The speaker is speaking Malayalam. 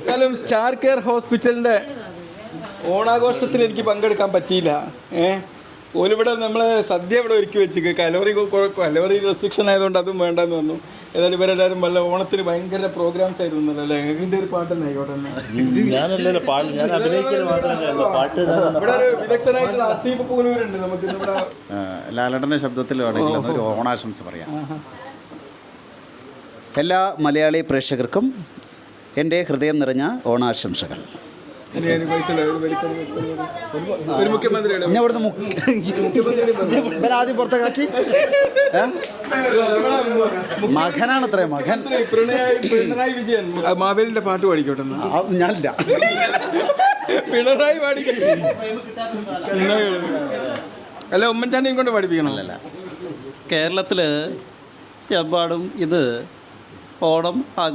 എന്നാലും സ്റ്റാർ കെയർ ഹോസ്പിറ്റലിൻ്റെ ഓണാഘോഷത്തിൽ എനിക്ക് പങ്കെടുക്കാൻ പറ്റിയില്ല. ഓലിവിടെ നമ്മൾ സദ്യ ഇവിടെ ഒരുക്കി വെച്ചിക്ക്. കലോറി റെസ്ട്രിക്ഷൻ ആയതുകൊണ്ട് അതും വേണ്ടെന്ന് വന്നു. ഏതായാലും ഇവരെല്ലാവരും വല്ല ഓണത്തിന് ഭയങ്കര പ്രോഗ്രാംസ് ആയിരുന്നു അല്ലേ? ഇതിൻ്റെ ഒരു പാട്ട് തന്നെ ആയിക്കോട്ടെ. ഇവിടെ ഒരു വിദഗ്ധനായിട്ടുള്ള അസീഫ് പൂനൂരുണ്ട് നമുക്ക്. ലാലേട്ടൻ്റെ ശബ്ദത്തിൽ വേണമെങ്കിൽ ഒരു ഓണാശംസ പറയാം. എല്ലാ മലയാളി പ്രേക്ഷകർക്കും എൻ്റെ ഹൃദയം നിറഞ്ഞ ഓണാശംസകൾ. ആദ്യം പുറത്തേക്കാക്കി മകനാണത്രേ മകൻ. പിണറായി വിജയൻ മാവേലിന്റെ പാട്ട് പാടിക്കോട്ടെ. ഞാനില്ല, പിണറായി പാടിക്കട്ടെ. അല്ല, ഉമ്മൻചാണ്ടിയും കൊണ്ട് പാടിപ്പിക്കണമല്ല. കേരളത്തിൽ എമ്പാടും ഇത് ഓണം